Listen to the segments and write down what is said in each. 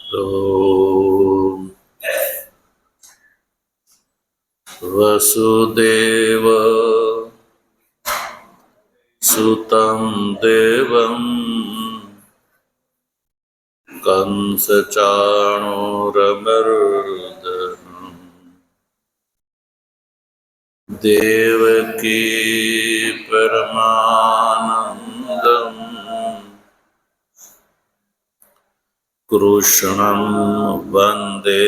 ॐ वसुदेव सुतं देवं कंसचाणूरमर्दनं देवकी परमानन्दम् कृष्णं वन्दे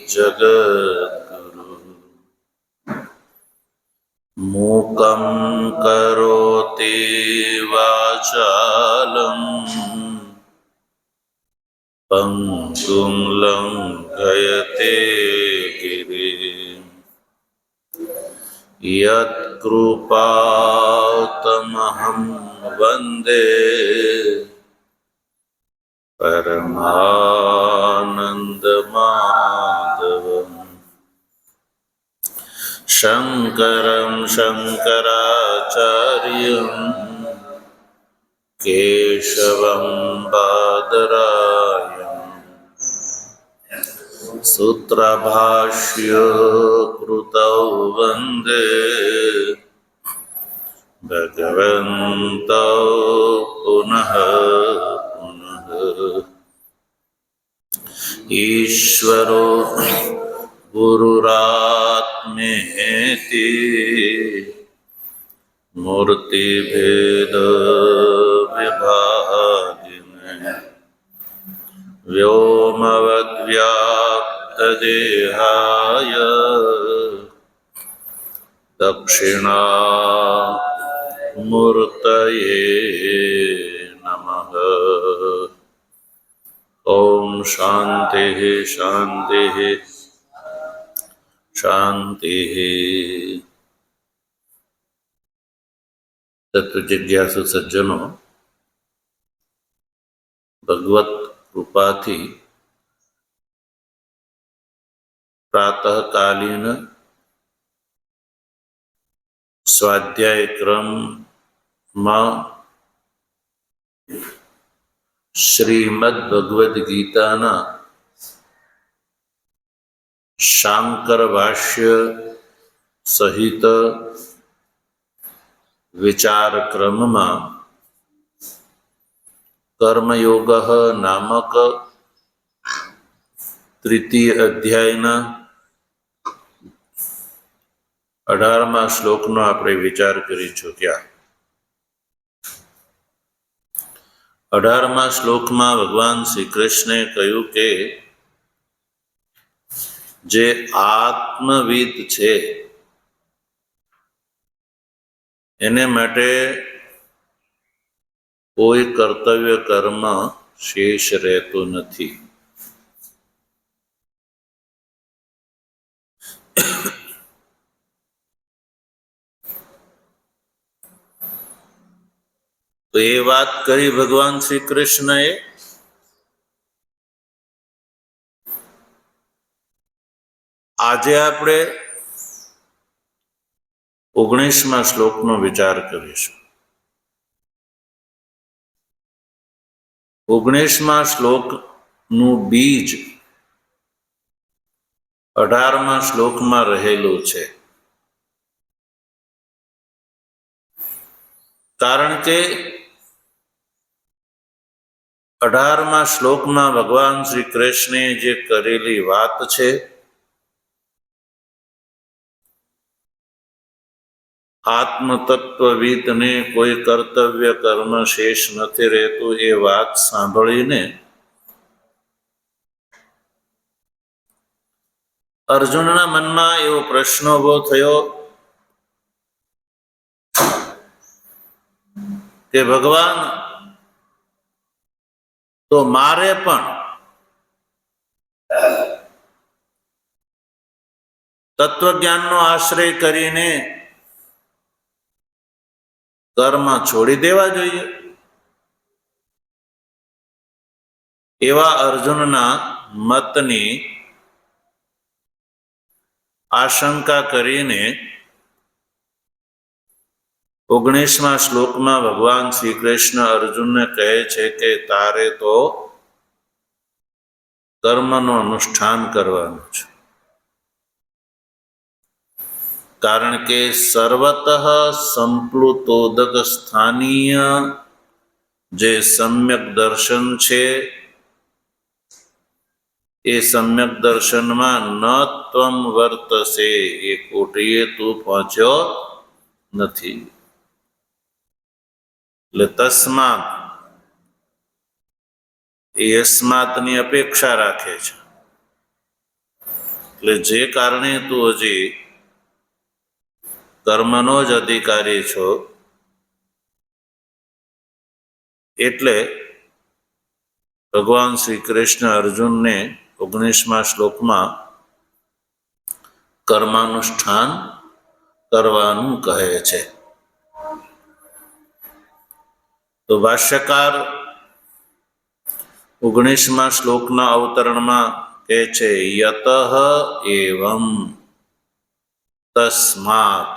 जगद्गुरुं मूकं करोति वाचालं पङ्गुं लङ्घयते गिरिं यत्कृपातमहं वन्दे परमानन्दमाधवम् शङ्करं शङ्कराचार्यं केशवं बादरायणं सूत्रभाष्य कृतौ वन्दे भगवन्तौ पुनः पुनः। ईश्वरो गुरुरात्मेति मूर्तिभेद विभागिने व्योमवद्व्याप्तदेहाय दक्षिणामूर्तये नमः। ॐ शान्तिः शान्तिः शान्तिः। तत्व जिज्ञासु सज्जनों, भगवत कृपाथी प्रातःकालीन स्वाध्याय क्रमમાં શ્રીમદ ભગવદ્ ગીતાના શાંકર ભાષ્ય સહિત વિચાર ક્રમમાં કર્મયોગ નામક તૃતીય અધ્યાયના 18મા શ્લોકનો આપણે વિચાર કરી ચૂક્યા। 18મા શ્લોકમાં ભગવાન શ્રી કૃષ્ણે કહ્યું કે જે આત્મવિદ છે એને માટે કોઈ કર્તવ્ય કર્મ શેષ રહેતો નથી। તો એ વાત કરી ભગવાન શ્રી કૃષ્ણએ। આજે આપણે 19મા શ્લોકનો વિચાર કરીશું। 19મા શ્લોકનું બીજ 18મા શ્લોકમાં રહેલું છે। કારણ કે 18મા શ્લોકમાં ભગવાન શ્રી કૃષ્ણે જે કરેલી વાત છે આત્મતત્વવિદને કોઈ કર્તવ્ય કર્મ શેષ નથી રહેતું, એ વાત સાંભળીને અર્જુનના મનમાં એવો પ્રશ્ન ઉભો થયો કે ભગવાન, તો મારે પણ તત્વજ્ઞાનનો આશ્રય કરીને કર્મ છોડી દેવા જોઈએ? એવા અર્જુનના મતની આશંકા કરીને 19મા શ્લોકમાં ભગવાન શ્રી કૃષ્ણ અર્જુનને કહે છે કે તારે તો કર્મનું અનુષ્ઠાન કરવાનું છે. કારણ કે સર્વતઃ સંપ્લુતોદક સ્થાનીય જે સમ્યક દર્શન છે એ સમ્યક દર્શનમાં ન ત્વમ વર્તશે, એ કોટીએ તું પહોંચ્યો નથી. એટલે તસ્માત એ અસ્માતની અપેક્ષા રાખે છે. એટલે જે કારણે તું હજી કર્મનો જ અધિકારી છો, એટલે ભગવાન શ્રી કૃષ્ણ અર્જુનને 19મા શ્લોકમાં કર્માનુષ્ઠાન કરવાનું કહે છે. તો ભાષ્યકાર 19મા શ્લોકના અવતરણમાં કહે છે યતઃ એવં તસ્માત.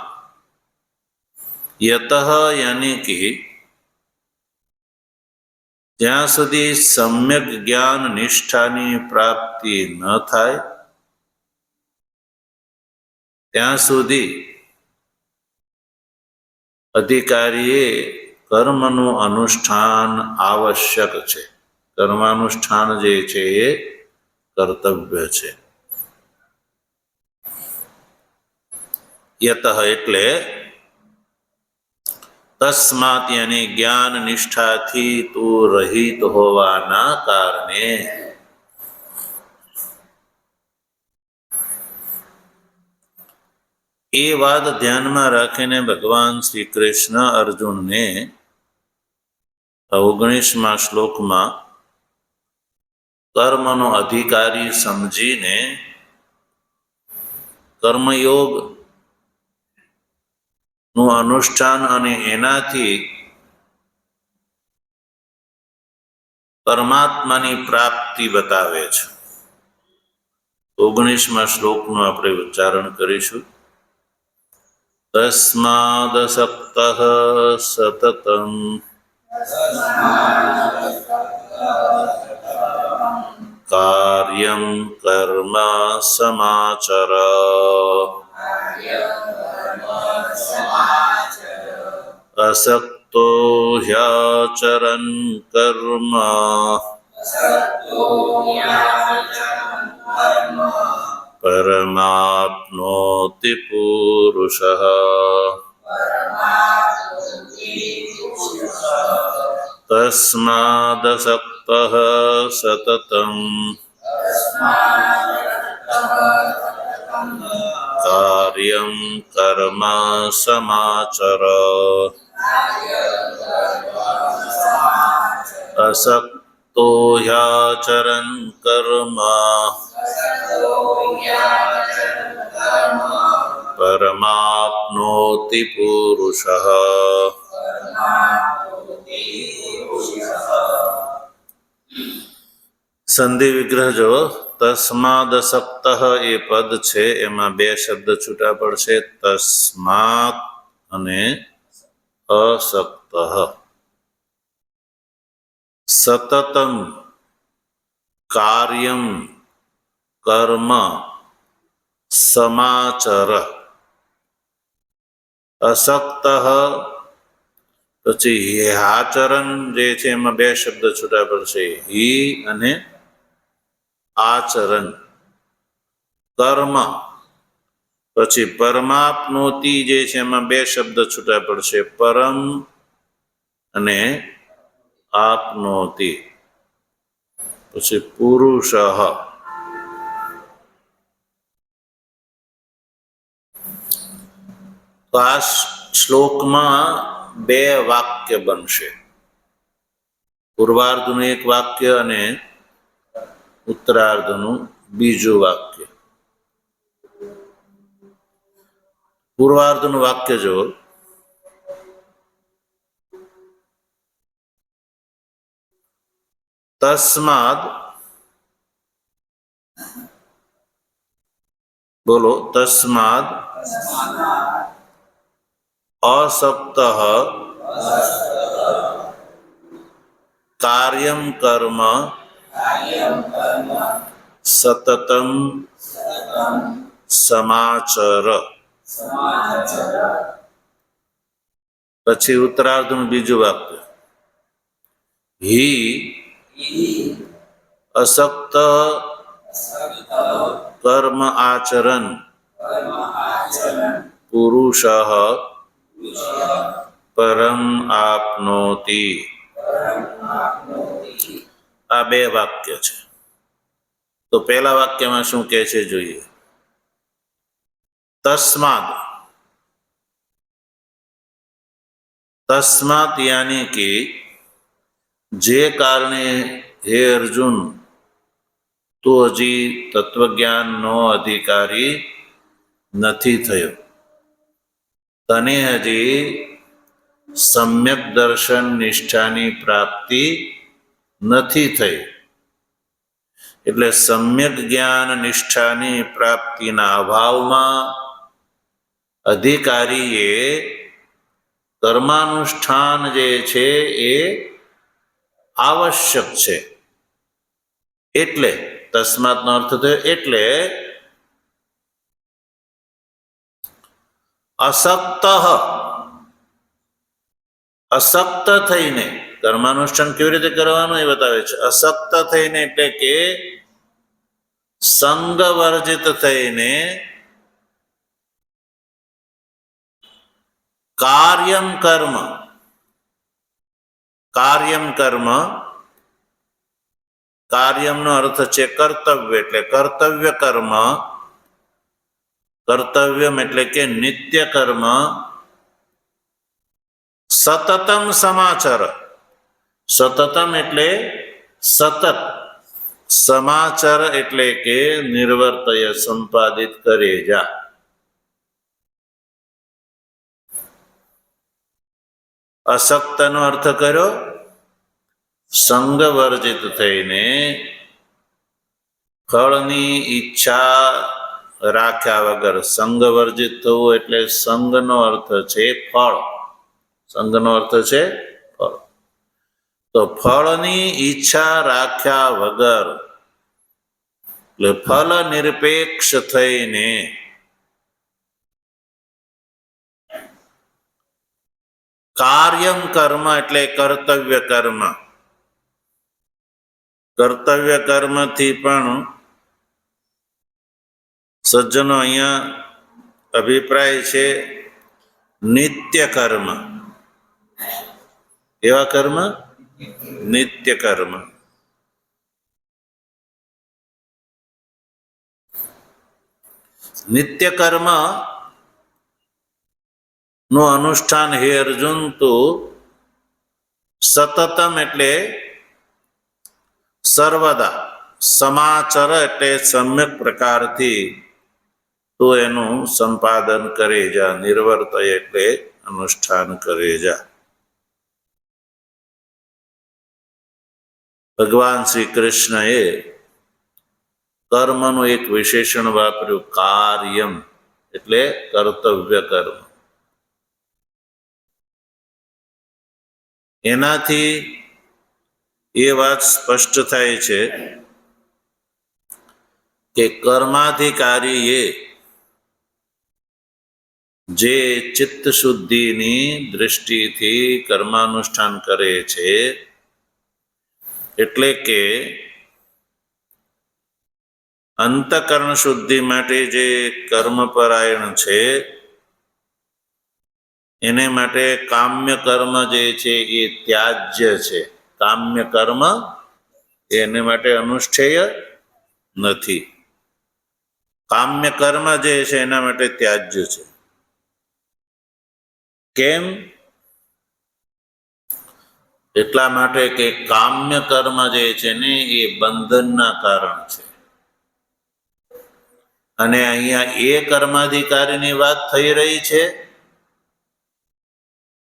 યતઃ યાની કે જ્યાં સુધી સમ્યક જ્ઞાન નિષ્ઠાની પ્રાપ્તિ ન થાય ત્યાં સુધી અધિકારીએ કર્મનું અનુષ્ઠાન આવશ્યક છે. કર્માનુષ્ઠાન જે છે એ કર્તવ્ય છે. યતઃ એટલે તસ્માત યાની જ્ઞાન નિષ્ઠાથી તું રહિત હોવાના કારણે એ વાત ધ્યાનમાં રાખીને ભગવાન શ્રી કૃષ્ણ અર્જુનને 19મા શ્લોકમાં કર્મનો અધિકારી સમજીને કર્મયોગ નું અનુષ્ઠાન અને એનાથી પરમાત્માની પ્રાપ્તિ બતાવે છે. 19મા શ્લોકનું આપણે ઉચ્ચારણ કરીશું. તસ્માદસક્તઃ સતતં કાર્યં કર્મ સમાચર. અસક્તો હ્યાચરન કર્મ પરમાપ્નોતિ પુરુષઃ. તસ્માદસક્તઃ સતતં કાર્યં કર્મ સમાચર. અસક્તો હ્યાચરન કર્મ પરમાપ્નોતિ પુરુષઃ. સંધિ વિગ્રહ જો તસ્માદસક્તઃ એ પદ છે એમાં બે શબ્દ છૂટા પડશે, તસ્માત અને અસક્તઃ. સતતં કાર્યં કર્મ સમાચર. અસક્તઃ પછી આચરણ જે છે એમાં બે શબ્દ છૂટા પડશે, હિ અને આચરણ. કર્મ પછી પરમાપ્નોતિ જે છે એમાં બે શબ્દ છૂટા પડશે, પરમ અને આપનોતિ. પછી પુરુષ. તો આ શ્લોકમાં બે વાક્ય બનશે, પૂર્વાર્ધનું એક વાક્ય અને ઉત્તરાર્ધનું બીજું વાક્ય. પૂર્વાર્ધનું વાક્ય જો તસ્માદ, બોલો તસ્માદ અસક્તઃ કાર્યં કર્મ સતતમ સમાચર. પછી ઉત્તરાર્ધનું બીજું વાક્ય, હિ અસક્ત કર્મ આચરન પુરુષ પરમ આપનોતિ. આ બે વાક્ય છે. તો પહેલા વાક્યમાં શું કહે છે જોઈએ. તસ્માદ, તસ્માત યાની કે જે કારણે હે અર્જુન તું હજી તત્વજ્ઞાનનો અધિકારી નથી થયો, તને હજી સમ્યક દર્શન નિષ્ઠાની પ્રાપ્તિ નથી થઈ. એટલે સમ્યક જ્ઞાન નિષ્ઠાની પ્રાપ્તિના અભાવમાં અધિકારીએ કર્માનુષ્ઠાન જે છે એ આવશ્યક છે. એટલે તસ્માતનો અર્થ થયો એટલે અસક્ત થઈને કર્માનુષ્ઠાન કેવી રીતે કરવાનું એ બતાવે છે. અસક્ત થઈને એટલે કે સંગ વર્જિત થઈને કાર્યમ કર્મ, કાર્યમ કર્મ, કાર્યમનો અર્થ છે કર્તવ્ય, એટલે કર્તવ્ય કર્મ, કર્તવ્યમ એટલે કે નિત્ય કર્મ, સતતમ સમાચર, સતતમ એટલે સતત, સમાચર એટલે કે નિર્વર્તય સંપાદિત કરે જા. અસક્તનો અર્થ કર્યો સંગ વર્જિત થઈને ફળની ઈચ્છા રાખ્યા વગર. સંગ વર્જિત થવું એટલે સંગનો અર્થ છે ફળ, સંગનો અર્થ છે ફળ. તો ફળની ઈચ્છા રાખ્યા વગર એટલે ફલ નિરપેક્ષ થઈને કાર્યમ કર્મ એટલે કર્તવ્ય કર્મ. કર્તવ્ય કર્મથી પણ સજ્જનો અહીંયા અભિપ્રાય છે નિત્ય કર્મ. એવા કર્મ નિત્ય કર્મ. નિત્ય કર્મ નું અનુષ્ઠાન હે અર્જુન તો સતતમ એટલે સર્વદા, સમાચર એટલે સમ્યક પ્રકારથી તું એનું સંપાદન કરે જા. નિર્વર્તય એટલે અનુષ્ઠાન કરે જા. ભગવાન શ્રી કૃષ્ણએ કર્મનું એક વિશેષણ વાપર્યું, કાર્યમ એટલે કર્તવ્ય કર્મ. એનાથી એ વાત સ્પષ્ટ થાય છે કે કર્માધિકારીએ જે ચિત્ત શુદ્ધિની દૃષ્ટિથી કર્માનુષ્ઠાન કરે છે, એટલે કે અંતકરણ શુદ્ધિ માટે જે કર્મપરાયણ છે એને માટે કામ્ય કર્મ જે છે એ ત્યાજ્ય છે. કામ્ય કર્મ એને માટે અનુષ્ઠેય નથી. કામ્ય કર્મ જે છે એના માટે ત્યાજ્ય છે. કેમ? એટલા માટે કે કામ્ય કર્મ જે છે ને એ બંધનના કારણ છે. અને અહીંયા એ કર્માધિકારીની વાત થઈ રહી છે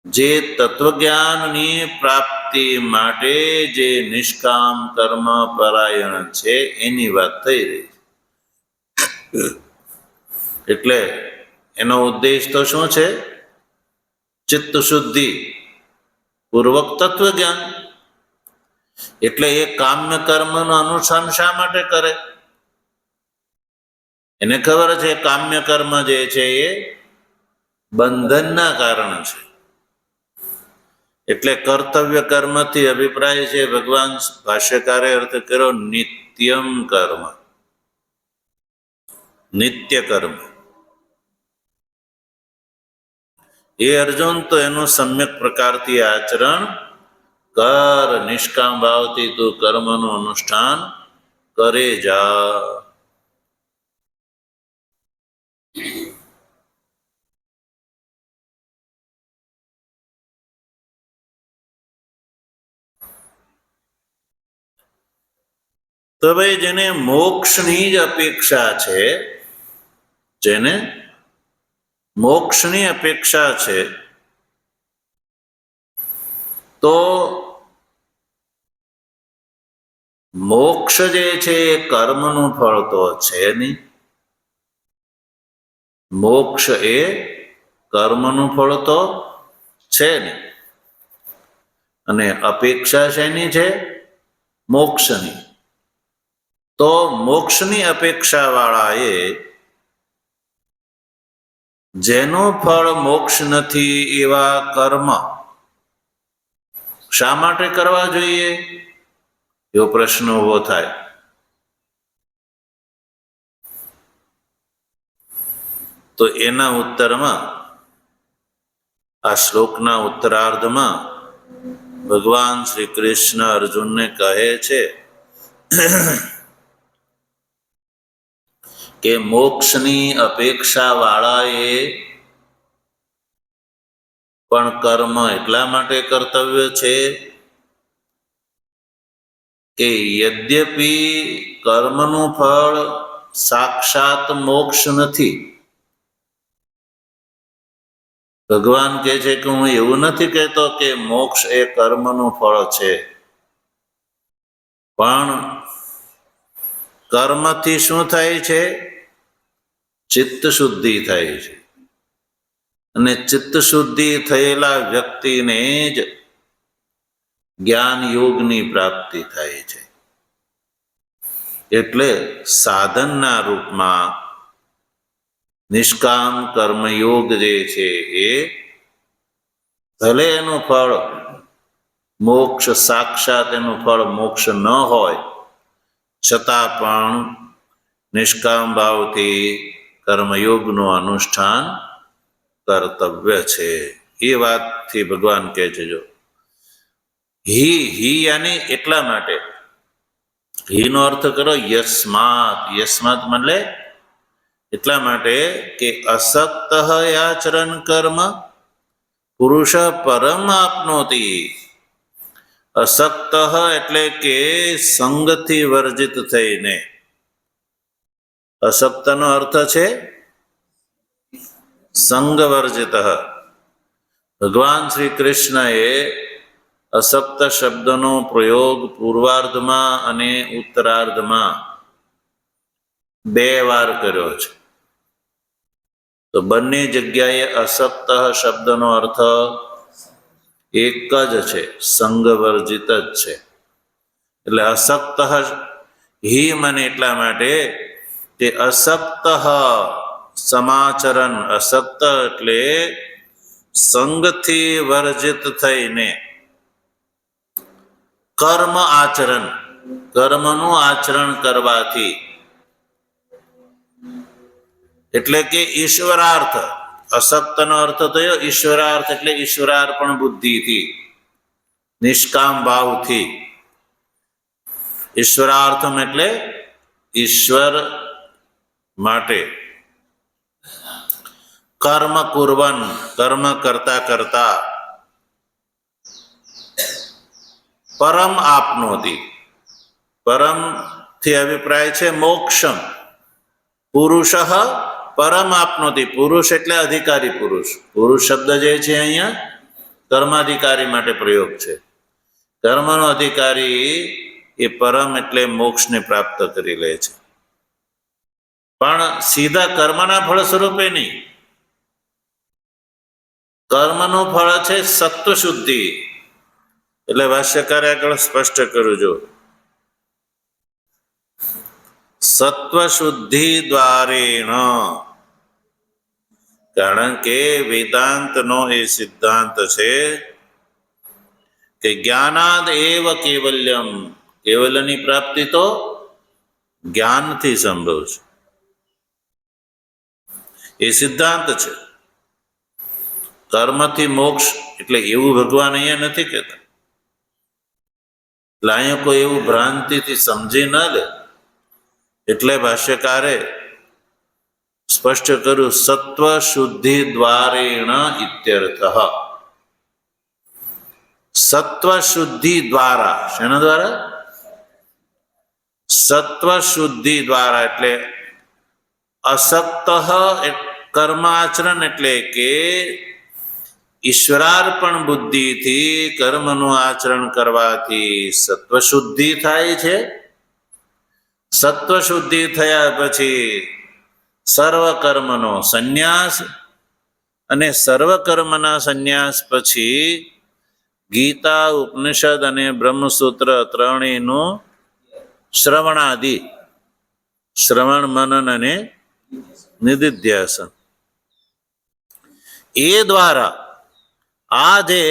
જે તત્વજ્ઞાનની પ્રાપ્તિ માટે જે નિષ્કામ કર્મ પરાયણ છે એની વાત થઈ રહી છે. એટલે એનો ઉદ્દેશ તો શું છે? ચિત્ત શુદ્ધિ પૂર્વક તત્વજ્ઞાન. એટલે એ કામ્ય કર્મનું અનુષ્ઠાન શા માટે કરે? એને ખબર છે કામ્ય કર્મ જે છે એ બંધનના કારણ છે, એટલે કર્તવ્ય કર્મથી અભિપ્રાય છે ભગવાન ભાષ્યકારે અર્થ કર્યો નિત્યમ કર્મ, નિત્ય કર્મ. એ અર્જુન તો એનું સમ્યક પ્રકારથી આચરણ કર, નિષ્કામ ભાવથી તું કર્મનું અનુષ્ઠાન કરે જા. તો ભાઈ જેને મોક્ષની જ અપેક્ષા છે, જેને મોક્ષની અપેક્ષા છે, તો મોક્ષ જે છે એ કર્મનું ફળ તો છે નહીં. મોક્ષ એ કર્મનું ફળ તો છે નહીં. અને અપેક્ષા શેની છે? મોક્ષની. તો મોક્ષની અપેક્ષા વાળાએ જેનું ફળ મોક્ષ નથી એવા કર્મ શા માટે કરવા જોઈએ એવો પ્રશ્ન ઉભો થાય. તો એના ઉત્તરમાં આ શ્લોકના ઉત્તરાર્ધમાં ભગવાન શ્રી કૃષ્ણ અર્જુનને કહે છે કે મોક્ષની અપેક્ષા વાળાએ પણ કર્મ એટલા માટે કર્તવ્ય છે કે યદ્યપિ કર્મનું ફળ સાક્ષાત મોક્ષ નથી. ભગવાન કહે છે કે હું એવું નથી કહેતો કે મોક્ષ એ કર્મનું ફળ છે, પણ કર્મથી શું થાય છે? ચિત્ત શુદ્ધિ થાય છે. અને ચિત્ત શુદ્ધિ થયેલા વ્યક્તિને જ જ્ઞાન યોગની પ્રાપ્તિ થાય છે. એટલે સાધનના રૂપમાં નિષ્કામ કર્મયોગ જે છે એ ભલે એનું ફળ મોક્ષ, સાક્ષાત એનું ફળ મોક્ષ ન હોય છતાં પણ નિષ્કામ ભાવથી કર્મયોગનું અનુષ્ઠાન કર્તવ્ય છે. એ વાતથી ભગવાન કહે છે જો હિ યાની એટલા માટે. હિનો અર્થ કરો યસ્માત. યસ્માત એટલે એટલા માટે કે અસક્ત આચરણ કર્મ પુરુષ પરમ આપનોતિ. અસક્ત એટલે કે સંગથી વર્જિત થઈને. અસક્તનો અર્થ છે સંગ વર્જિત. ભગવાન શ્રી કૃષ્ણએ અસક્ત શબ્દનો પ્રયોગ પૂર્વાર્ધમાં અને ઉત્તરાર્ધમાં 2 વાર કર્યો છે. તો બંને જગ્યાએ અસક્ત શબ્દનો અર્થ એક જ છે, સંગવર્જિત જ છે. એટલે અસક્ત હિ મને એટલા માટે કે અસક્ત સમાચરણ. અસક્ત એટલે સંગથી વર્જિત થઈને કર્મ આચરણ, કર્મનું આચરણ કરવાથી, એટલે કે ઈશ્વરાર્થ. અસક્તનો અર્થ થયો ઈશ્વરાર્થ, એટલે ઈશ્વરાર્પણ બુદ્ધિથી, નિષ્કામ ભાવથી. ઈશ્વરાર્થમ એટલે ઈશ્વર માટે. કર્મ કુર્વન, કર્મ કરતા કરતા પરમ આપનોતિ. પરમ થી અભિપ્રાય છે મોક્ષમ. પુરુષ પરમ આપનોતિ. પુરુષ એટલે અધિકારી પુરુષ. પુરુષ શબ્દ જે છે અહીંયા કર્માધિકારી માટે પ્રયોગ છે. કર્મનો અધિકારી એ પરમ એટલે મોક્ષને પ્રાપ્ત કરી લે છે, પણ સીધા કર્મના ફળ સ્વરૂપે નહીં. કર્મનું ફળ છે સત્વ શુદ્ધિ. એટલે ભાષ્યકારે આગળ સ્પષ્ટ કર્યું જો સત્વશુદ્ધિ દ્વારેણ, કારણ કે વેદાંતનો એ સિદ્ધાંત છે કે જ્ઞાનાદ એવ કૈવલ્યમ, કૈવલ્યની પ્રાપ્તિ તો જ્ઞાનથી સંભવ છે, એ સિદ્ધાંત છે. કર્મથી મોક્ષ એટલે એવું ભગવાન અહીંયા નથી કહેતા. એટલે અહીંયા કોઈ એવું ભ્રાંતિથી સમજી ન લે, એટલે ભાષ્યકારે સ્પષ્ટ કર્યું સત્વ શુદ્ધિ દ્વારેણ ઇત્યર્થ. સત્વ શુદ્ધિ દ્વારા, શેના દ્વારા? સત્વ શુદ્ધિ દ્વારા, એટલે અસક્ત કર્માચરણ, એટલે કે ઈશ્વરાર્પણ બુદ્ધિથી કર્મનું આચરણ કરવાથી સત્વ શુદ્ધિ થાય છે. સત્વ શુદ્ધિ થયા પછી સર્વ કર્મનો સંન્યાસ, અને સર્વ કર્મના સંન્યાસ પછી ગીતા, ઉપનિષદ અને બ્રહ્મસૂત્ર ત્રણેયનું શ્રવણાદિ, શ્રવણ, મનન અને નિધિધ્યાસન, એ દ્વારા આ જે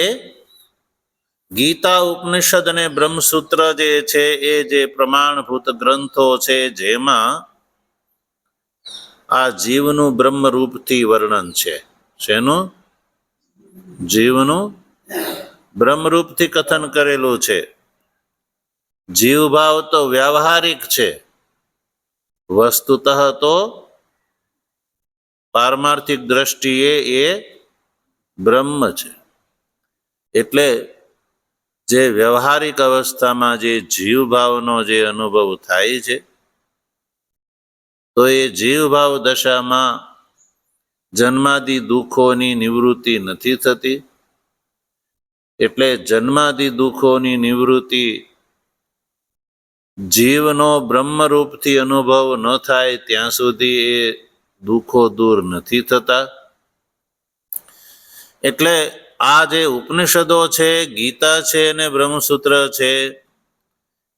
ગીતા, ઉપનિષદ અને બ્રહ્મસૂત્ર જે છે એ જે પ્રમાણભૂત ગ્રંથો છે, જેમાં આ જીવનું બ્રહ્મરૂપથી વર્ણન છે. શેનું? જીવનું બ્રહ્મરૂપથી કથન કરેલું છે. જીવભાવ તો વ્યાવહારિક છે, વસ્તુતઃ તો પારમાર્થિક દ્રષ્ટિએ એ બ્રહ્મ છે. એટલે જે વ્યવહારિક અવસ્થામાં જે જીવભાવનો જે અનુભવ થાય છે, તો એ જીવભાવ દશામાં જન્માદિ દુઃખોની નિવૃત્તિ નથી થતી. એટલે જન્માદિ દુઃખોની નિવૃત્તિ જીવનો બ્રહ્મરૂપથી અનુભવ ન થાય ત્યાં સુધી એ દુઃખો દૂર નથી થતા. એટલે આ જે ઉપનિષદો છે, ગીતા છે અને બ્રહ્મસૂત્ર છે,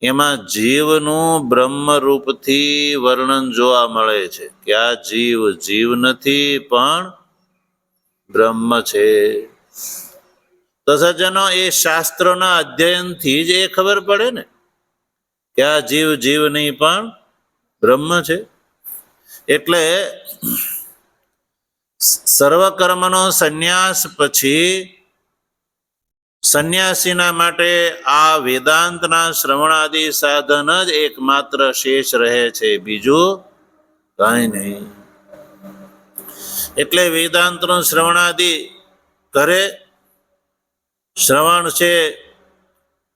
એમાં જીવનું બ્રહ્મરૂપથી વર્ણન જોવા મળે છે કે આ જીવ જીવ નથી પણ બ્રહ્મ છે. તો સજ્જનો, એ શાસ્ત્રોના અધ્યયનથી જ એ ખબર પડે ને કે આ જીવ જીવ નહીં પણ બ્રહ્મ છે. એટલે સર્વકર્મનો સંન્યાસ પછી સંન્યાસીના માટે આ વેદાંતના શ્રવણાદિ સાધન જ એકમાત્ર શેષ રહે છે, બીજું કાંઈ નહીં. એટલે વેદાંતનું શ્રવણાદિ કરે, શ્રવણ છે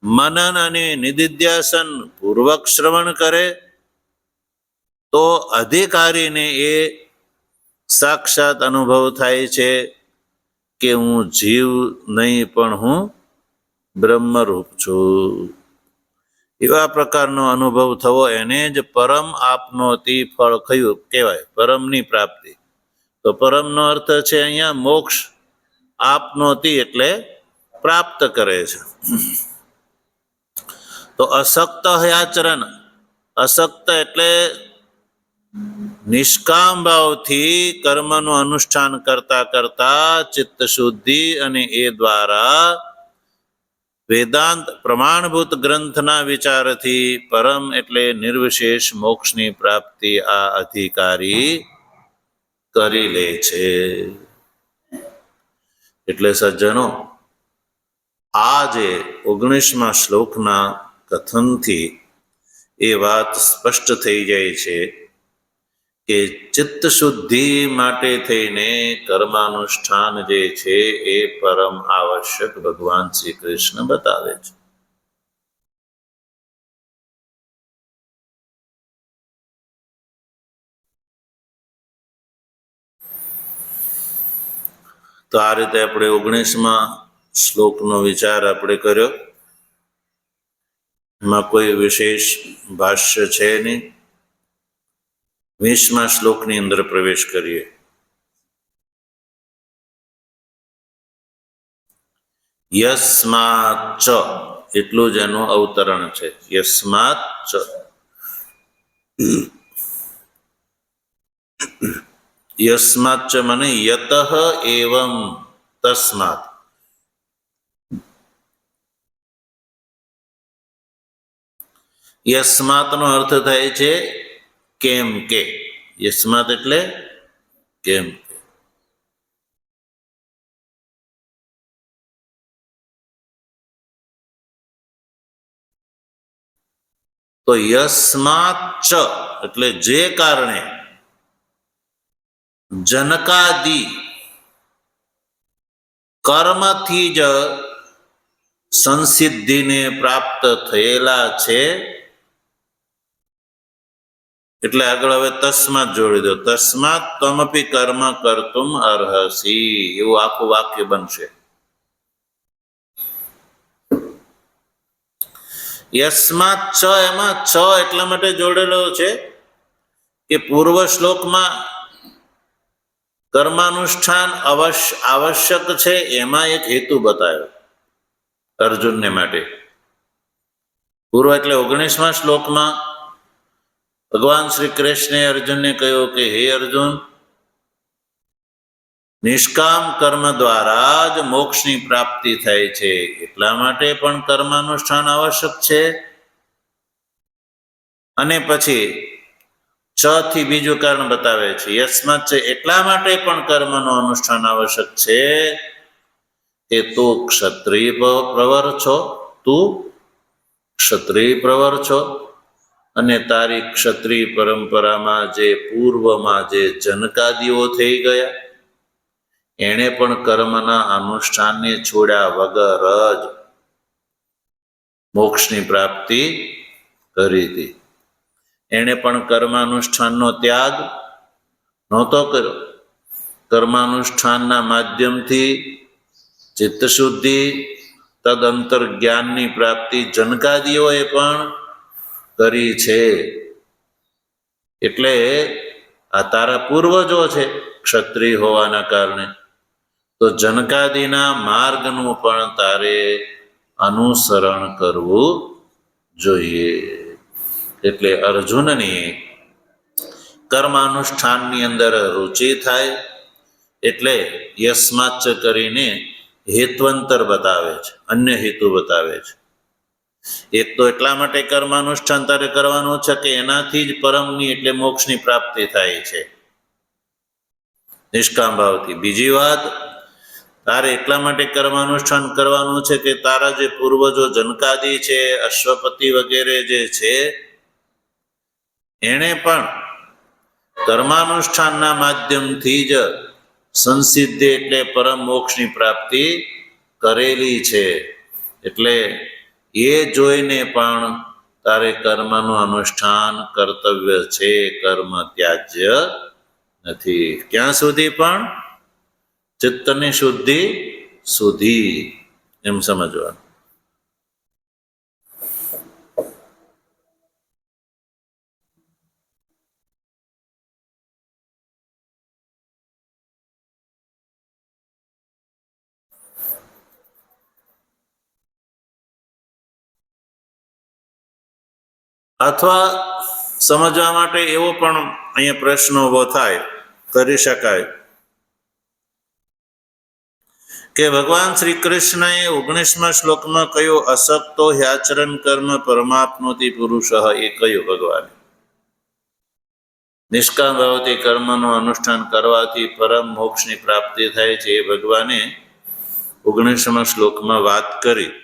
મનન અને નિધિધ્યાસન પૂર્વક શ્રવણ કરે, તો અધિકારીને એ સાક્ષાત અનુભવ થાય છે કે હું જીવ નહીં પણ હું બ્રહ્મરૂપ છું. એવા પ્રકારનો અનુભવ થવો એને જ પરમ આપનોતી ફળ કયું કહેવાય, પરમની પ્રાપ્તિ. તો પરમનો અર્થ છે અહીંયા મોક્ષ. આપનોતી એટલે પ્રાપ્ત કરે છે. તો અસક્ત આચરણ, અસક્ત એટલે નિષ્કામ ભાવથી કર્મનું અનુષ્ઠાન કરતા કરતા ચિત્ત શુદ્ધિ, અને એ દ્વારા વેદાંત પ્રમાણભૂત ગ્રંથના વિચારથી પરમ એટલે નિર્વિશેષ મોક્ષની પ્રાપ્તિ આ અધિકારી કરી લે છે. એટલે સજ્જનો, આ જે 19મા શ્લોકના કથનથી એ વાત સ્પષ્ટ થઈ જાય છે કે ચિત્ત શુદ્ધિ માટે થઈને કર્માનુષ્ઠાન જે છે એ પરમ આવશ્યક ભગવાન શ્રી કૃષ્ણ બતાવે છે. તો આ રીતે આપણે 19મા શ્લોકનો વિચાર આપણે કર્યો. એમાં કોઈ વિશેષ ભાષ્ય છે નહીં. 20મા શ્લોકની અંદર પ્રવેશ કરીએ. યસ્માત ચ, એટલું જ એનું અવતરણ છે. યસ્માત ચ, યસ્માચ્ચ મને યતઃ એવં તસ્માત. યસ્માતનો અર્થ થાય છે કેમ કે. યસ્માત એટલે કેમ કે. તો યસ્માત ચ એટલે જે કારણે જનકાદિ કર્મથી જ સંસિદ્ધિને પ્રાપ્ત થયેલા છે. એટલે આગળ હવે તસ્માત જોડી દો. તસ્માત ત્વમપી કર્મ કર્તુમ અર્હસી, એવું આખું વાક્ય બનશે. યસ્માત ચ, એમાં છ એટલા માટે જોડેલો છે કે પૂર્વ શ્લોકમાં કર્માનુષ્ઠાન આવશ્યક છે, એમાં એક હેતુ બતાવ્યો અર્જુનને માટે. પૂર્વ એટલે 19મા શ્લોકમાં ભગવાન શ્રી કૃષ્ણે અર્જુનને કહ્યું કે હે અર્જુન, નિષ્કામ કર્મ દ્વારા જ મોક્ષની પ્રાપ્તિ થાય છે, એટલા માટે પણ કર્માનુષ્ઠાન આવશ્યક છે. અને પછી છ થી બીજું કારણ બતાવે છે. યસ્માત છે એટલા માટે પણ કર્મનું અનુષ્ઠાન આવશ્યક છે કે તું ક્ષત્રિય પ્રવર છો, તું ક્ષત્રિય પ્રવર છો, અને તારી ક્ષત્રિય પરંપરામાં જે પૂર્વમાં જે જનકાદિઓ થઈ ગયા, એણે પણ કર્મના અનુષ્ઠાનને છોડ્યા વગર જ મોક્ષની પ્રાપ્તિ કરી હતી. એણે પણ કર્માનુષ્ઠાનનો ત્યાગ નહોતો કર્યો. કર્માનુષ્ઠાનના માધ્યમથી ચિત્તશુદ્ધિ, તદંતર જ્ઞાનની પ્રાપ્તિ જનકાદિઓએ પણ કરી છે. એટલે આ તારા પૂર્વજો છે ક્ષત્રિય હોવાના કારણે, તો જનકાદિના માર્ગનું પણ તારે અનુસરણ કરવું જોઈએ. એટલે અર્જુનની કર્માનુષ્ઠાનની અંદર રુચિ થાય. એટલે યસ્માચ્ચ કરીને હેત્વંતર બતાવે છે, અન્ય હેતુ બતાવે છે. એક તો એટલા માટે કર્માનુષ્ઠાન તારે કરવાનું છે કે એનાથી જ પરમની એટલે મોક્ષની પ્રાપ્તિ થાય છે નિષ્કામ ભાવથી. બીજી વાત, તારે એટલા માટે કર્માનુષ્ઠાન કરવાનું છે કે તારા જે પૂર્વજો જનકાદિ છે, અશ્વપતિ વગેરે જે છે, એણે પણ કર્માનુષ્ઠાનના માધ્યમથી જ સંસિદ્ધિ એટલે પરમ મોક્ષની પ્રાપ્તિ કરેલી છે. એટલે એ જોઈને પણ તારે કર્મનું અનુષ્ઠાન કર્તવ્ય છે, કર્મ ત્યાજ્ય નથી. ક્યાં સુધી? પણ ચિત્તની શુદ્ધિ સુધી, એમ સમજવાનું. અથવા સમજવા માટે એવો પણ અહીંયા પ્રશ્ન ઉભો થાય, કરી શકાય કે ભગવાન શ્રી કૃષ્ણએ 19મા શ્લોકમાં કહ્યું અસક્તો હ્યાચરણ કર્મ પરમાત્મોતિ પુરુષ, એ કહ્યું ભગવાને. નિષ્કામ ભાવથી કર્મનું અનુષ્ઠાન કરવાથી પરમ મોક્ષની પ્રાપ્તિ થાય છે, એ ભગવાને 19મા શ્લોકમાં વાત કરી.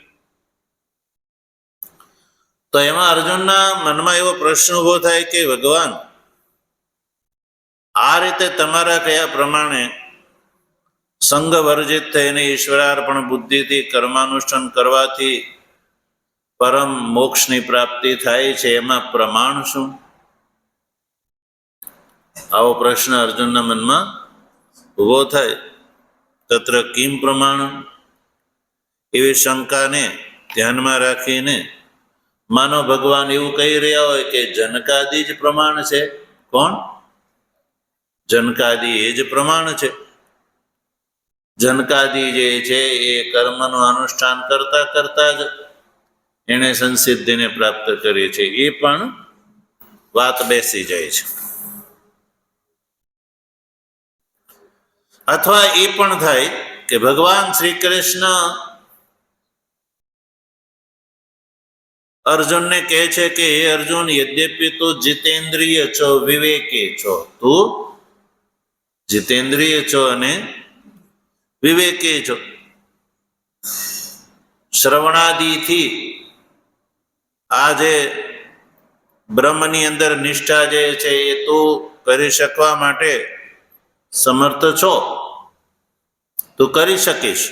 તો એમાં અર્જુનના મનમાં એવો પ્રશ્ન ઉભો થાય કે ભગવાન, આ રીતે તમારા કયા પ્રમાણે સંગ વર્જિત થઈને ઈશ્વરાર્પણ બુદ્ધિથી કર્માનુષ્ઠાન કરવાથી પરમ મોક્ષની પ્રાપ્તિ થાય છે, એમાં પ્રમાણ શું? આવો પ્રશ્ન અર્જુનના મનમાં ઉભો થાય. તત્ર કિમ પ્રમાણ? એવી શંકાને ધ્યાનમાં રાખીને માનો ભગવાન એવું કહી રહ્યા હોય કે જનકાદિ જ પ્રમાણ છે. કોણ? જનકાદિ એ જ પ્રમાણ છે. જનકાદિ જે છે એ કર્મનું અનુષ્ઠાન કરતા કરતા જ એણે સંસિદ્ધિને પ્રાપ્ત કરી છે, એ પણ વાત બેસી જાય છે. અથવા એ પણ થાય કે ભગવાન શ્રી કૃષ્ણ અર્જુનને કહે છે કે હે અર્જુન, યદ્યપિ તું જીતેન્દ્રિય છો, વિવેકી છો, તું જીતેન્દ્રિય છો અને વિવેકી છો, શ્રવણાદિથી આ જે બ્રહ્મની અંદર નિષ્ઠા જે છે એ તું કરી શકવા માટે સમર્થ છો, તું કરી શકીશ.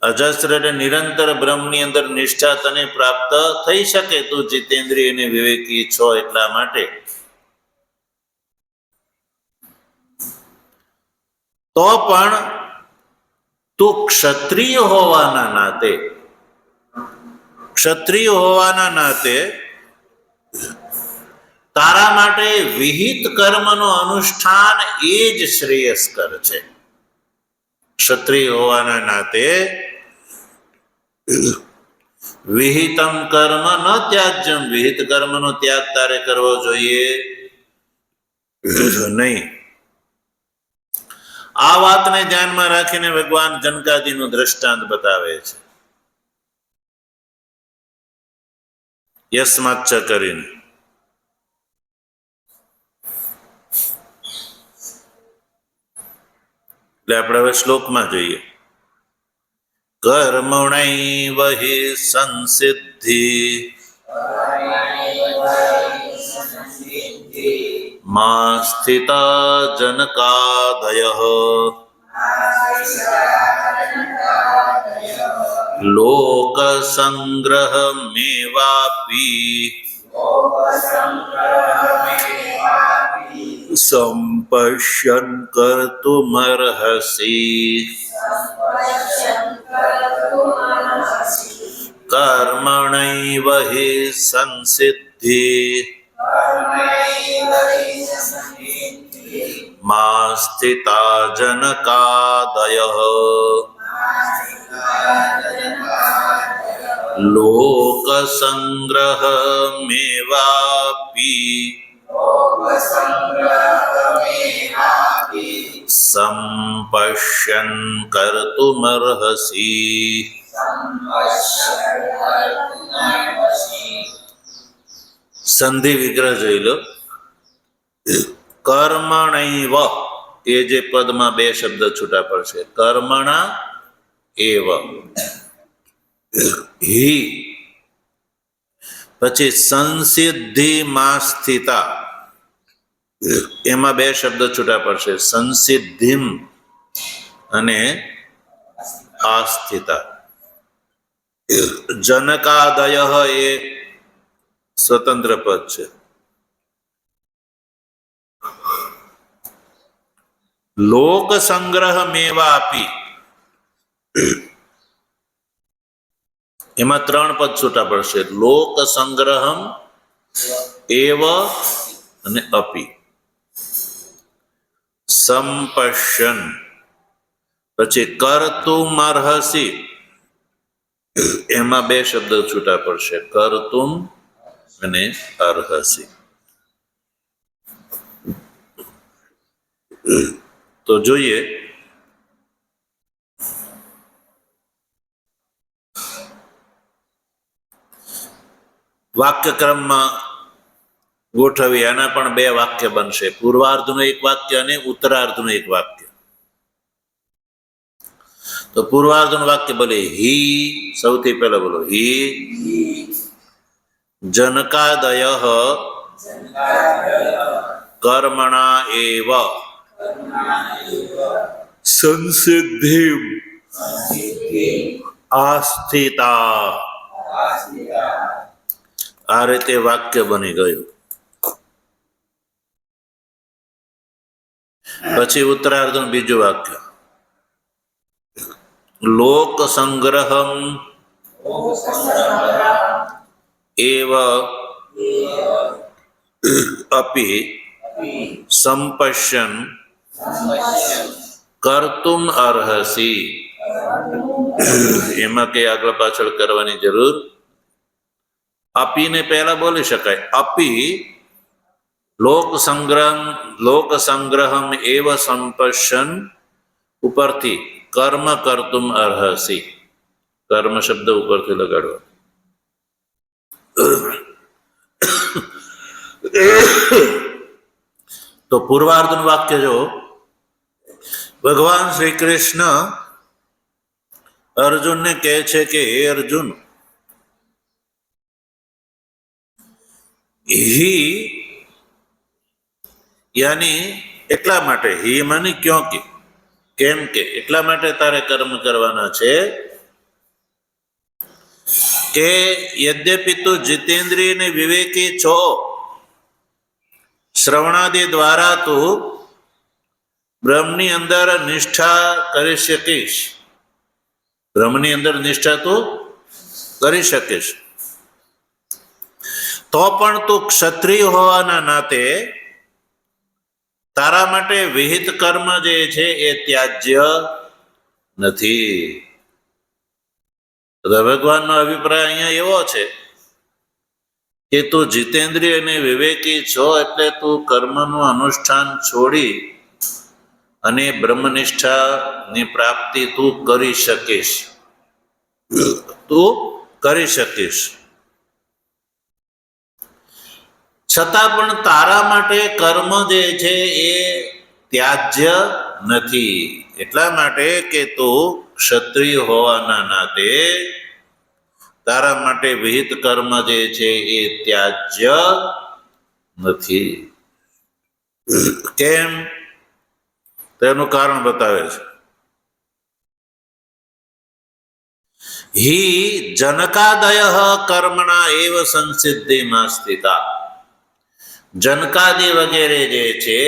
અજસ્ર અને નિરંતર બ્રહ્મની અંદર નિષ્ઠા તને પ્રાપ્ત થઈ શકે, તું જીતેન્દ્રિય અને વિવેકી છો એટલા માટે. તો પણ તું ક્ષત્રિય હોવાના નાતે, ક્ષત્રિય હોવાના નાતે તારા માટે વિહિત કર્મનો અનુષ્ઠાન એ જ શ્રેયસ્કર છે. ક્ષત્રિય હોવાના નાતે વિહિતમ કર્મ ન ત્યાજ્યમ, વિહિત કર્મનો ત્યાગ તારે કરવો જોઈએ નહીં. આ વાતને ધ્યાનમાં રાખીને ભગવાન જનકાદિનું દ્રષ્ટાંત બતાવે છે, યસ્માચ્છ કરીને. એટલે આપણે હવે શ્લોકમાં જોઈએ. કર્મણૈવ હિ સંસિદ્ધિ મા સ્થિતા જનકાદયઃ લોક સંગ્રહમેવાપી સંપશ્યન કર્તુમર્હસી. કર્મણૈવ હિ સંસિદ્ધિ મા સ્થિતા જનકાદયઃ લોક સંગ્રહમેવાપી સંપશ્યન કર્તુમર્હસી. સંધિ વિગ્રહ જોઈ લો. કર્મણૈવ એ જે પદમાં બે શબ્દ છૂટા પડશે, કર્મણા એવ, હિ પછી સંસિદ્ધિ માં સ્થિતા, એમાં બે શબ્દ છૂટા પડશે, સંસિદ્ધિમ અને આસ્થિતા. જનકાદય એ સ્વતંત્ર પદ છે. લોક સંગ્રહ મેવાપી, એમાં ત્રણ પદ છૂટા પડશે, લોક સંગ્રહમ એવ અને અપી. સંપશ્યન પછી કર્તુમર્હસી, એમાં બે શબ્દ છૂટા પડશે, કર્તુમ અને અર્હસી. તો જોઈએ વાક્યક્રમમાં ગોઠવી. આના પણ બે વાક્ય બનશે, પૂર્વાર્ધનું એક વાક્ય અને ઉત્તરાર્ધનું એક વાક્ય. તો પૂર્વાર્ધનું વાક્ય બોલે હિ, સૌથી પહેલા બોલો હિ જનકાદયઃ કર્મણા એવ સંસિદ્ધિમ આસ્થિતા. આ રીતે વાક્ય બની ગયું. પછી ઉત્તરાર્ધનું બીજું વાક્ય, લોક સંગ્રહમ એવ અપી સંપશ્યન કર્તુમ અર્હસી. એમાં કઈ આગળ પાછળ કરવાની જરૂર. અપીને પહેલા બોલી શકાય, અપી લોક સંગ્રહમ એવ સંપશ્યન ઉપરથી કર્મ કર્તુમ અર્હસી. કર્મ શબ્દ ઉપરથી લગાડવા. તો પૂર્વાર્ધનું વાક્ય જો, ભગવાન શ્રી કૃષ્ણ અર્જુનને કહે છે કે હે અર્જુન, ही यानी એટલા માટે, ही માની ક્યોંકि, કેમ કે એટલા માટે તારે કર્મ કરવાના છે કે યદ્યપિ તું જીતેન્દ્રિય ને વિવેકી છો, શ્રવણાદિ દ્વારા તું બ્રહ્મની અંદર નિષ્ઠા કરી શકીશ. બ્રહ્મની અંદર નિષ્ઠા તું કરી શકીશ, તો પણ તું ક્ષત્રિય હોવાના નાતે તારા માટે વિહિત કર્મ જે છે એ ત્યાજ્ય નથી. ભગવાનનો અભિપ્રાય અહીંયા એવો છે કે તું જીતેન્દ્રિય અને વિવેકી છો એટલે તું કર્મનું અનુષ્ઠાન છોડી અને બ્રહ્મનિષ્ઠાની પ્રાપ્તિ તું કરી શકીશ. તું કરી શકીશ, છતાં પણ તારા માટે કર્મ જે છે એ ત્યાજ્ય નથી. એટલા માટે કે તું ક્ષત્રિય હોવાના નાતે તારા માટે વિહિત કર્મ જે છે એ ત્યાજ્ય નથી. કેમ? તેનું કારણ બતાવે છે. हि जनकादयः कर्मणा एव संसिद्धिમાં સ્થિતા. જનકાદિ વગેરે જે છે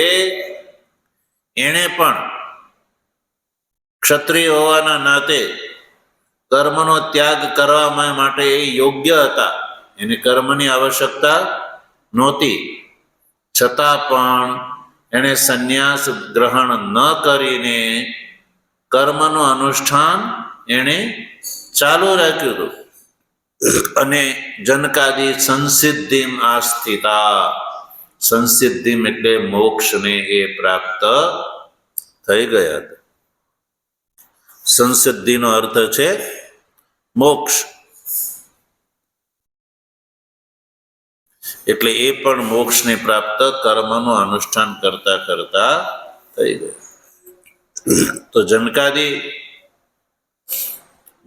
એણે પણ ક્ષત્રિય હોવાના નાતે કર્મનો ત્યાગ કરવા માટે એ યોગ્ય હતા. એને કર્મની આવશ્યકતા નહોતી, છતાં પણ એણે સંન્યાસ ગ્રહણ ન કરીને કર્મનું અનુષ્ઠાન એણે ચાલુ રાખ્યું હતું. અને જનકાદિ સંસિદ્ધિમ આસ્થિતા. સંસિદ્ધિમ એટલે મોક્ષને એ પ્રાપ્ત થઈ ગયા હતા. સંસિદ્ધિનો અર્થ છે મોક્ષ. એટલે એ પણ મોક્ષને પ્રાપ્ત કર્મનું અનુષ્ઠાન કરતા કરતા થઈ ગયા. તો જનકાદિ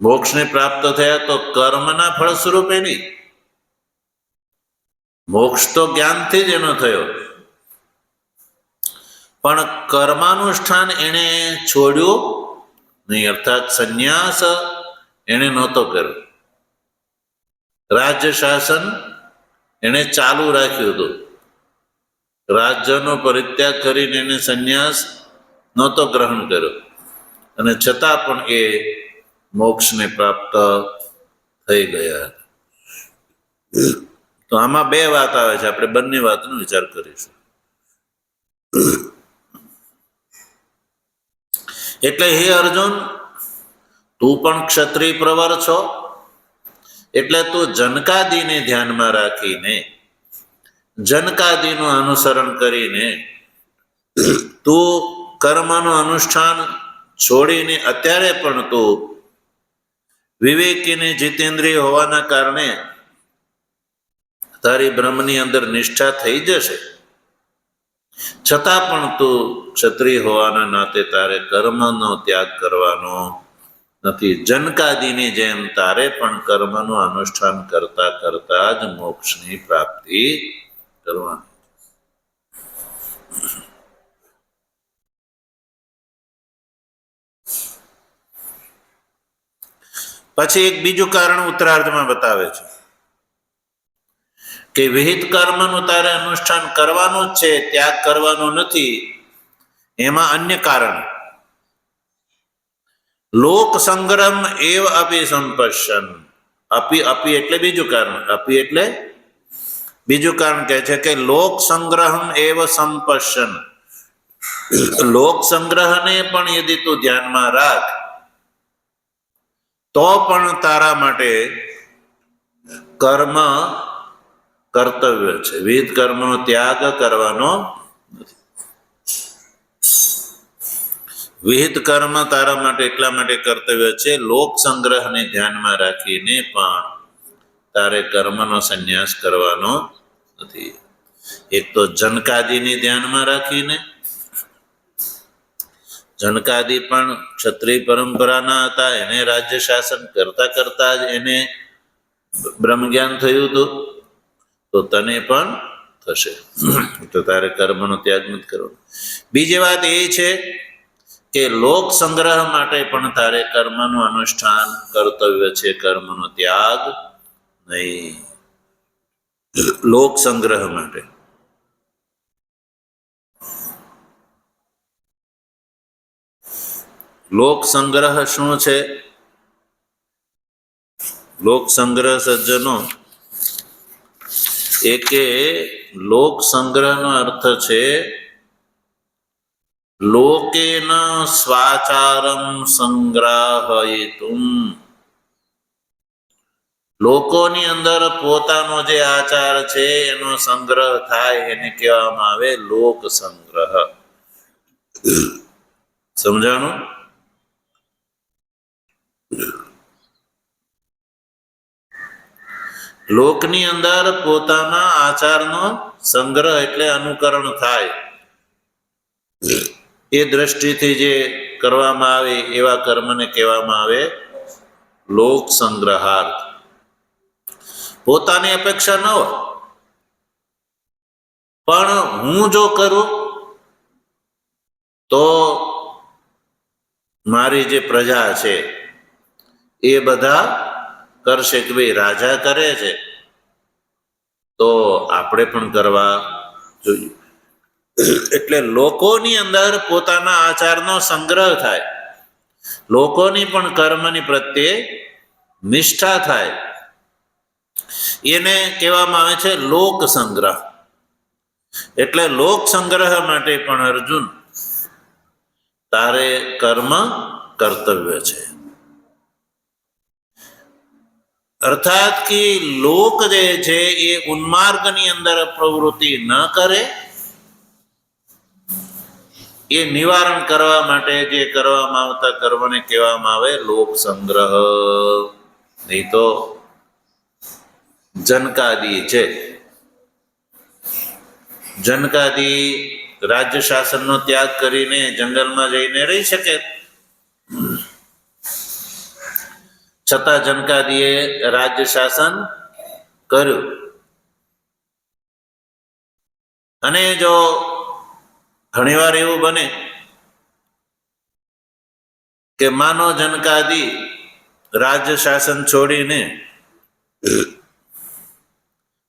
મોક્ષને પ્રાપ્ત થયા તો કર્મના ફળ સ્વરૂપે નહીં. મોક્ષ તો જ્ઞાનથી જ એનો થયો, પણ કર્માનુષ્ઠાન એને છોડ્યું નહીં, અર્થાત સંન્યાસ એને નહોતો કર્યો. રાજ્ય શાસન એને ચાલુ રાખ્યું હતું. રાજ્યનો પરિત્યાગ કરીને એને સંન્યાસ નહોતો ગ્રહણ કર્યો, અને છતાં પણ એ મોક્ષને પ્રાપ્ત થઈ ગયા. તો આમાં બે વાત આવે છે, આપણે બંને વાતનો વિચાર કરીશું. એટલે હે અર્જુન, તું પણ ક્ષત્રિય પ્રવર છો, એટલે તું જનકાદિને ધ્યાનમાં રાખીને, જનકાદિનું અનુસરણ કરીને તું કર્મનું અનુષ્ઠાન છોડીને અત્યારે પણ તું વિવેકીને જીતેન્દ્રિય હોવાના કારણે તારી બ્રહ્મની અંદર નિષ્ઠા થઈ જશે, છતાં પણ તું ક્ષત્રિય હોવાના નાતે તારે કર્મનો ત્યાગ કરવાનો નથી. જનકાદિની જેમ તારે પણ કર્મનું અનુષ્ઠાન કરતા કરતા જ મોક્ષની પ્રાપ્તિ કરવાની. પછી એક બીજું કારણ ઉત્તરાર્ધમાં બતાવે છે કે વિહિત કર્મનું તારે અનુષ્ઠાન કરવાનું જ છે, ત્યાગ કરવાનો નથી. એમાં અન્ય કારણ, લોક સંગ્રહ એવ અપી સંપશ્યન. અપી એટલે બીજું કારણ. અપી એટલે બીજું કારણ કહે છે કે લોક સંગ્રહ એવ સંપશ્યન. લોક સંગ્રહને પણ યદિ તું ધ્યાનમાં રાખ તો પણ તારા માટે કર્મ કર્તવ્ય છે. વિહિત કર્મનો ત્યાગ કરવાનો નથી. વિહિત કર્મ તારા માટે એટલા માટે કર્તવ્ય છે, લોક સંગ્રહને ધ્યાનમાં રાખીને પણ તારે કર્મનો સંન્યાસ કરવાનો નથી. એક તો જનકાદિને ધ્યાનમાં રાખીને, જનકાદી પણ ક્ષત્રિય પરંપરાના હતા, એને રાજ્ય શાસન કરતા કરતા જ એને બ્રહ્મજ્ઞાન થયું હતું, તો તને પણ થશે. તો તારે કર્મનો ત્યાગ નથી કરવાનો. બીજી વાત એ છે કે લોક સંગ્રહ માટે પણ તારે કર્મનું અનુષ્ઠાન કર્તવ્ય છે, કર્મનો ત્યાગ નહીં. લોક સંગ્રહ માટે લોક સંગ્રહ શું છે? લોક સંગ્રહ સજ્જનો, એકે લોક સંગ્રહનો અર્થ છે લોકેન સ્વાચારમ સંગ્રહયિતુમ. લોકોની અંદર પોતાનો જે આચાર છે એનો સંગ્રહ થાય એને કહેવામાં આવે લોક સંગ્રહ. સમજાણું? લોકની અંદર પોતાના આચારનો સંગ્રહ એટલે અનુકરણ થાય, એ દ્રષ્ટિથી જે કરવામાં આવે એવા કર્મને કહેવામાં આવે લોક સંગ્રહાર્થ. પોતાની અપેક્ષા ન હોય, પણ હું જો કરું તો મારી જે પ્રજા છે એ બધા કરશે, કે ભાઈ રાજા કરે છે તો આપણે પણ કરવા જોઈએ. એટલે લોકોની અંદર પોતાના આચારનો સંગ્રહ થાય, લોકોની પણ કર્મની પ્રત્યે નિષ્ઠા થાય, એને કહેવામાં આવે છે લોક સંગ્રહ. એટલે લોક સંગ્રહ માટે પણ અર્જુન તારે કર્મ કર્તવ્ય છે. અર્થાત કે લોક જે છે એ ઉન્માર્ગની અંદર પ્રવૃત્તિ ન કરે, એ નિવારણ કરવા માટે જે કરવામાં આવતા કર્મને કહેવામાં આવે લોક સંગ્રહ. નહીં તો જનકાદી છે, જનકાદી રાજ્ય શાસનનો ત્યાગ કરીને જંગલમાં જઈને રહી શકે, છતાં જનકાદીએ રાજ્ય શાસન કર્યું. અને જો ઘણીવાર એવું બને કે માનો જનકાદી રાજ્ય શાસન છોડીને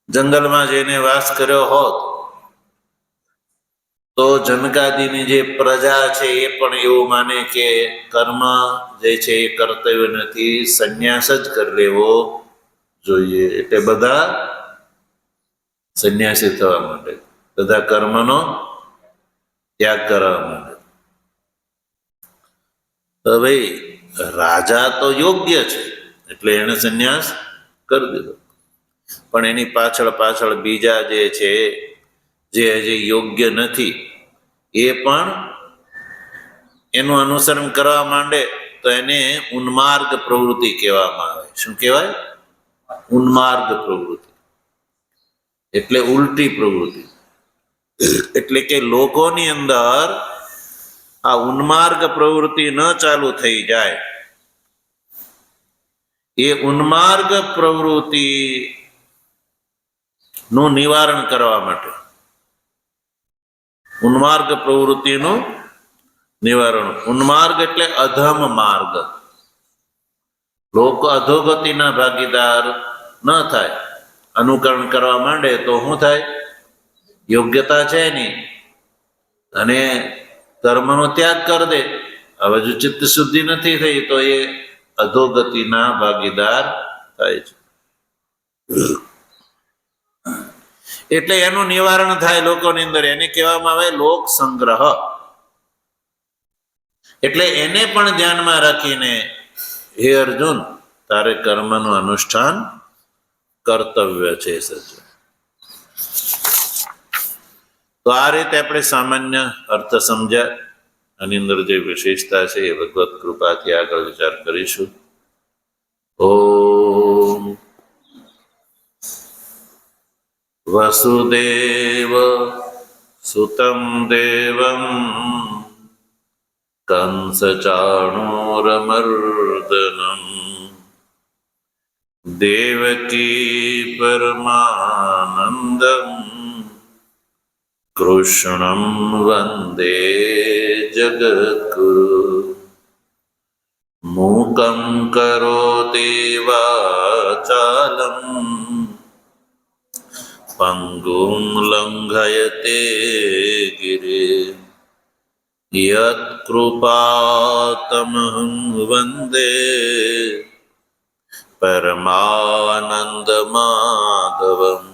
જંગલમાં જઈને વાસ કર્યો હોત, તો જનકાદીની જે પ્રજા છે એ પણ એવું માને કે કર્મ જે છે એ કર્તવ્ય નથી, સંન્યાસ જ કરી લેવો જોઈએ. એટલે બધા સંન્યાસી થવા માટે, બધા કર્મનો ત્યાગ કરવા માટે. તો ભાઈ રાજા તો યોગ્ય છે એટલે એને સંન્યાસ કરી દીધો, પણ એની પાછળ પાછળ બીજા જે છે જે હજી યોગ્ય નથી એ પણ એનું અનુસરણ કરવા માંડે તો એને ઉન્માર્ગ પ્રવૃત્તિ કહેવામાં આવે. શું કહેવાય? ઉન્માર્ગ પ્રવૃત્તિ એટલે ઉલટી પ્રવૃત્તિ. એટલે કે લોકોની અંદર આ ઉન્માર્ગ પ્રવૃત્તિ ન ચાલુ થઈ જાય, એ ઉન્માર્ગ પ્રવૃત્તિ નું નિવારણ કરવા માટે, ઉન્માર્ગ પ્રવૃત્તિનું નિવારણ. ઉન્માર્ગ એટલે અધમ માર્ગ. લોકો અધોગતિના ભાગીદાર ન થાય, અનુકરણ કરવા માંડે તો શું થાય? યોગ્યતા છે નહીં અને કર્મનો ત્યાગ કરી દે. હવે જો ચિત્ત શુદ્ધિ નથી થઈ તો એ અધોગતિના ભાગીદાર થાય છે. એટલે એનું નિવારણ થાય લોકોની અંદર, એને કહેવામાં આવે લોક સંગ્રહ. એટલે એને પણ ધ્યાનમાં રાખીને હે અર્જુન તારે કર્મનું અનુષ્ઠાન કર્તવ્ય છે સજ્જન. તો આ રીતે આપણે સામાન્ય અર્થ સમજ્યા. આની અંદર જે વિશેષતા છે એ ભગવત કૃપાથી આગળ વિચાર કરીશું. ઓમ વસુદેવ સુતં દેવં કંસચાણૂરમર્દનમ દેવકી પરમાનંદમ કૃષ્ણં વંદે જગદ્ગુરુ. મૂકં કરોતિ વાચાલં પંગું લંઘયતે ગિરિ. યત્કૃપાતમહં વંદે પરમાનંદમાધવં.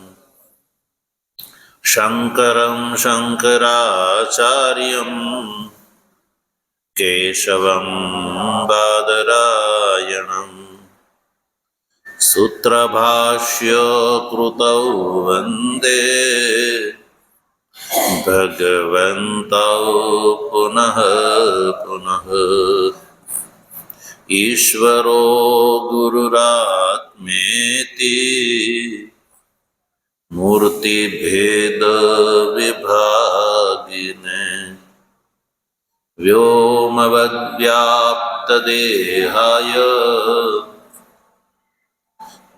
શંકરં શંકરાચાર્યં કેશવં બાદરાયણં. સૂત્રભાષ્ય કૃતૌ વંદે ભગવन्तૌ પુનઃ પુનઃ. ઈશ્વરો ગુરુરાત્મેતિ મૂર્તિભેદ વિભાગિને. વ્યોમવદ્વ્યાપ્તદેહાય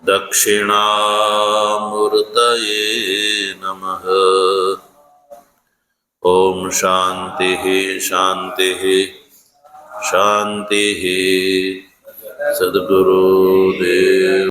દક્ષિણામૂર્તયે નમઃ. ઓમ શાંતિ શાંતિ શાંતિ. સદ્ગુરુદેવ